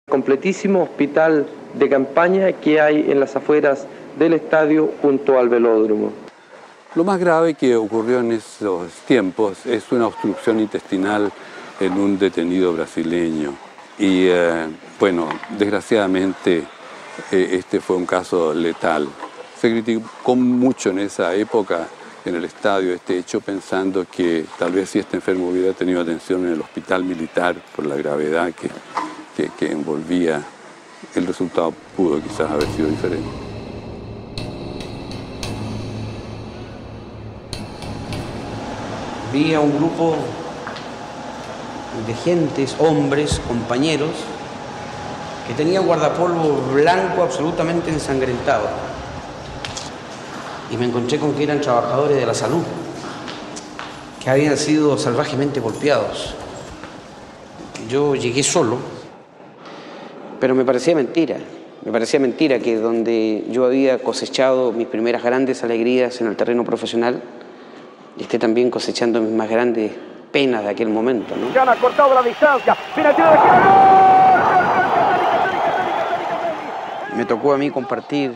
Completísimo hospital de campaña que hay en las afueras del estadio junto al velódromo. Lo más grave que ocurrió en esos tiempos es una obstrucción intestinal en un detenido brasileño. Y bueno, desgraciadamente este fue un caso letal. Se criticó mucho en esa época en el estadio este hecho, pensando que tal vez si este enfermo hubiera tenido atención en el hospital militar por la gravedad que envolvía, el resultado pudo quizás haber sido diferente. Vi a un grupo de gentes, hombres, compañeros, que tenían guardapolvo blanco absolutamente ensangrentado. Y me encontré con que eran trabajadores de la salud, que habían sido salvajemente golpeados. Yo llegué solo, pero me parecía mentira que donde yo había cosechado mis primeras grandes alegrías en el terreno profesional, esté también cosechando mis más grandes penas de aquel momento, ¿no? Ya han cortado la distancia. Me tocó a mí compartir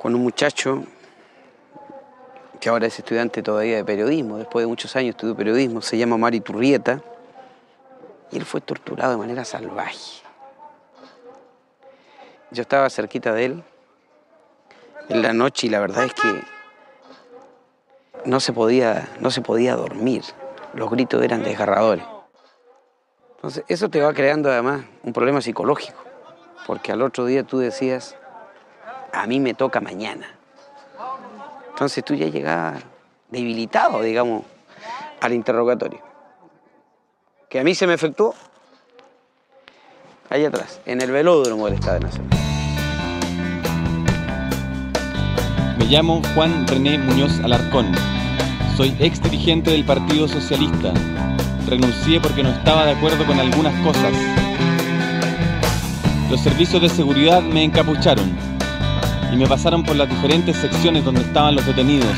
con un muchacho que ahora es estudiante todavía de periodismo, después de muchos años estudió periodismo, se llama Mari Turrieta, y él fue torturado de manera salvaje. Yo estaba cerquita de él en la noche y la verdad es que no se podía dormir. Los gritos eran desgarradores. Entonces, eso te va creando además un problema psicológico, porque al otro día tú decías, a mí me toca mañana. Entonces tú ya llegabas debilitado, digamos, al interrogatorio. Que a mí se me efectuó allá atrás, en el velódromo del Estadio Nacional. Me llamo Juan René Muñoz Alarcón. Soy ex dirigente del Partido Socialista. Renuncié porque no estaba de acuerdo con algunas cosas. Los servicios de seguridad me encapucharon y me pasaron por las diferentes secciones donde estaban los detenidos.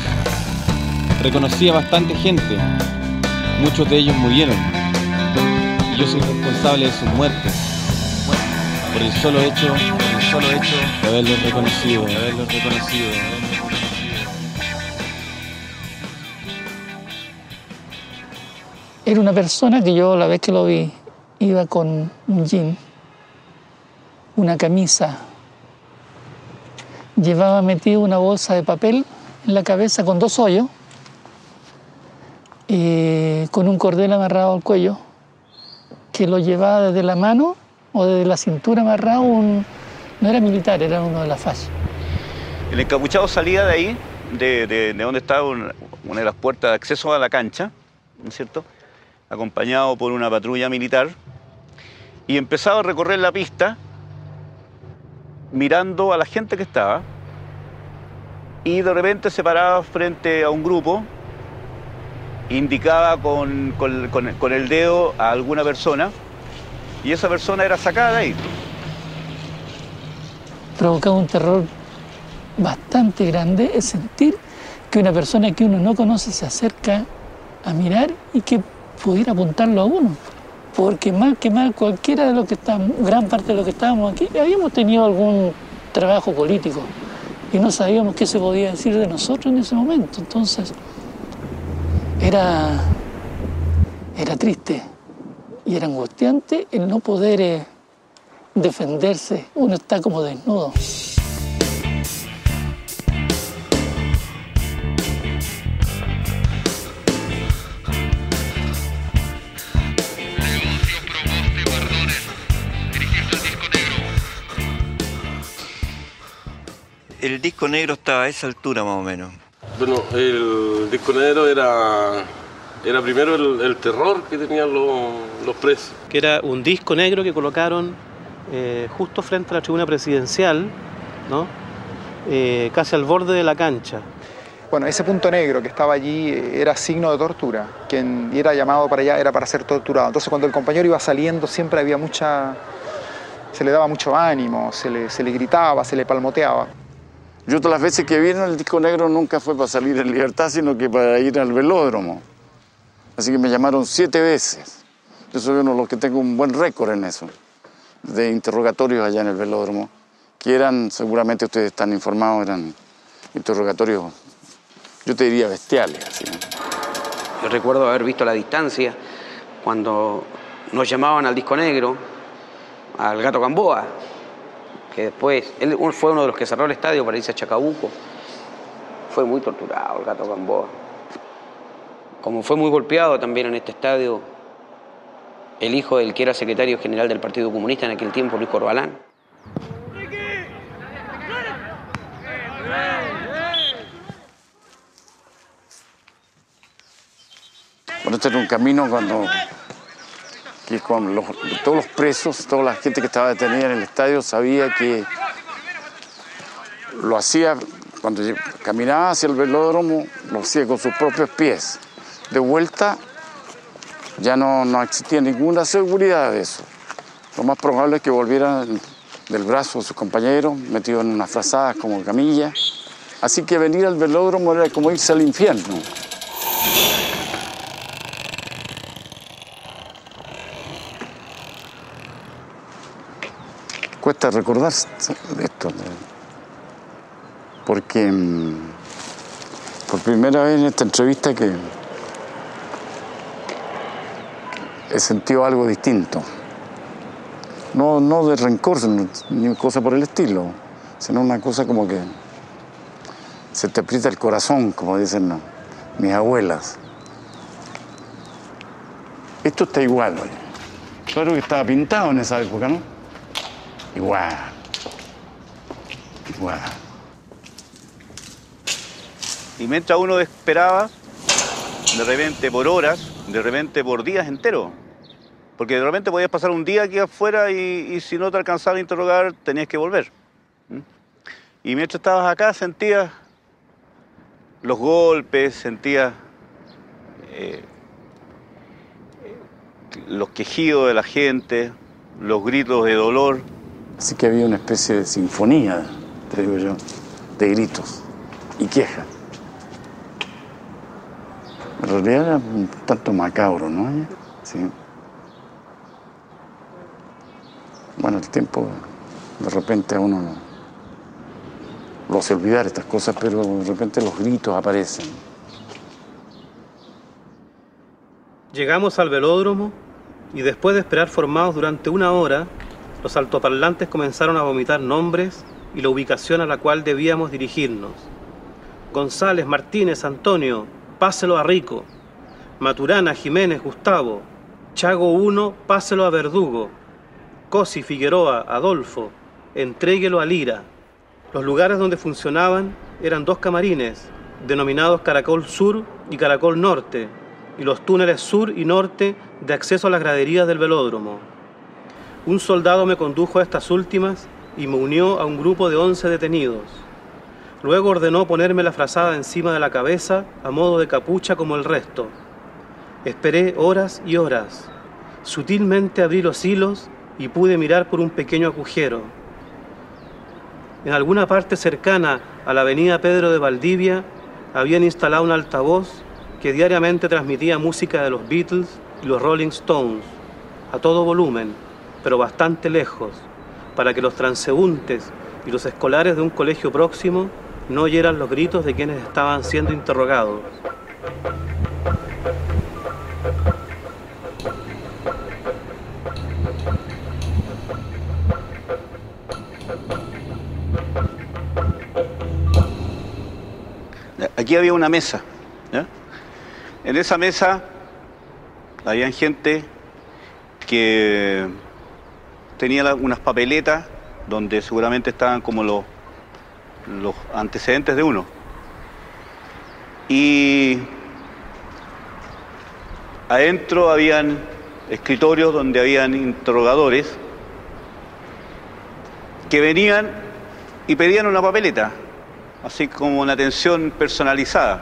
Reconocí a bastante gente. Muchos de ellos murieron. Y yo soy responsable de sus muertes. Por el solo hecho de haberlos reconocido. Era una persona que yo la vez que lo vi iba con un jean, una camisa, llevaba metido una bolsa de papel en la cabeza con 2 hoyos, con un cordel amarrado al cuello, que lo llevaba desde la mano o desde la cintura amarrado, no era militar, era uno de la FACH. El encapuchado salía de ahí, de donde estaba una de las puertas de acceso a la cancha, ¿no es cierto?, acompañado por una patrulla militar, y empezaba a recorrer la pista mirando a la gente que estaba, y de repente se paraba frente a un grupo, indicaba con el dedo a alguna persona, y esa persona era sacada de ahí. Provocaba un terror bastante grande el sentir que una persona que uno no conoce se acerca a mirar y que pudiera apuntarlo a uno. Porque más que mal cualquiera de los que estábamos, gran parte de los que estábamos aquí, habíamos tenido algún trabajo político y no sabíamos qué se podía decir de nosotros en ese momento. Entonces era triste y era angustiante el no poder defenderse. Uno está como desnudo. El disco negro estaba a esa altura más o menos. Bueno, el disco negro era primero el terror que tenían los presos. Que era un disco negro que colocaron justo frente a la tribuna presidencial, ¿no? Casi al borde de la cancha. Bueno, ese punto negro que estaba allí era signo de tortura. Quien era llamado para allá era para ser torturado. Entonces cuando el compañero iba saliendo siempre había se le daba mucho ánimo, se le gritaba, se le palmoteaba. Yo todas las veces que vine al disco negro nunca fue para salir en libertad, sino que para ir al velódromo. Así que me llamaron 7 veces. Yo soy uno de los que tengo un buen récord en eso. de interrogatorios allá en el velódromo, que eran, seguramente ustedes están informados, eran interrogatorios, yo te diría bestiales. Así, ¿no? Yo recuerdo haber visto a la distancia cuando nos llamaban al Disco Negro, al Gato Gamboa, que después, él fue uno de los que cerró el estadio para irse a Chacabuco. Fue muy torturado el Gato Gamboa. Como fue muy golpeado también en este estadio el hijo del que era secretario general del Partido Comunista en aquel tiempo, Luis Corbalán. Bueno, este era un camino que con todos los presos, toda la gente que estaba detenida en el estadio sabía que lo hacía, cuando caminaba hacia el velódromo, lo hacía con sus propios pies. De vuelta ya no existía ninguna seguridad de eso. Lo más probable es que volvieran del brazo de sus compañeros, metidos en unas frazadas como camilla. Así que venir al velódromo era como irse al infierno. Cuesta recordar esto, porque por primera vez en esta entrevista que he sentido algo distinto. No de rencor, ni cosa por el estilo, sino una cosa como que se te aprieta el corazón, como dicen mis abuelas. Esto está igual, oye. Claro que estaba pintado en esa época, ¿no? Igual. Y mientras uno esperaba, de repente por horas, de repente por días enteros, porque de repente podías pasar un día aquí afuera y si no te alcanzaba a interrogar, tenías que volver. Y mientras estabas acá, sentías los golpes, sentías los quejidos de la gente, los gritos de dolor. Así que había una especie de sinfonía, te digo yo, de gritos y quejas. En realidad era un tanto macabro, ¿no? Sí. Bueno, el tiempo, de repente a uno lo hace olvidar estas cosas, pero de repente los gritos aparecen. Llegamos al velódromo y después de esperar formados durante 1 hora, los altoparlantes comenzaron a vomitar nombres y la ubicación a la cual debíamos dirigirnos. González, Martínez, Antonio, páselo a Rico. Maturana, Jiménez, Gustavo. Chago 1, páselo a Verdugo. Cosi, Figueroa, Adolfo, entréguelo a Lira. Los lugares donde funcionaban eran 2 camarines, denominados Caracol Sur y Caracol Norte, y los túneles sur y norte de acceso a las graderías del velódromo. Un soldado me condujo a estas últimas y me unió a un grupo de 11 detenidos. Luego ordenó ponerme la frazada encima de la cabeza a modo de capucha como el resto. Esperé horas y horas. Sutilmente abrí los hilos y pude mirar por un pequeño agujero. En alguna parte cercana a la avenida Pedro de Valdivia habían instalado un altavoz que diariamente transmitía música de los Beatles y los Rolling Stones, a todo volumen, pero bastante lejos, para que los transeúntes y los escolares de un colegio próximo no oyeran los gritos de quienes estaban siendo interrogados. Aquí había una mesa, ¿ya? En esa mesa había gente que tenía unas papeletas donde seguramente estaban como los antecedentes de uno. Y adentro habían escritorios donde habían interrogadores que venían y pedían una papeleta, así como una atención personalizada.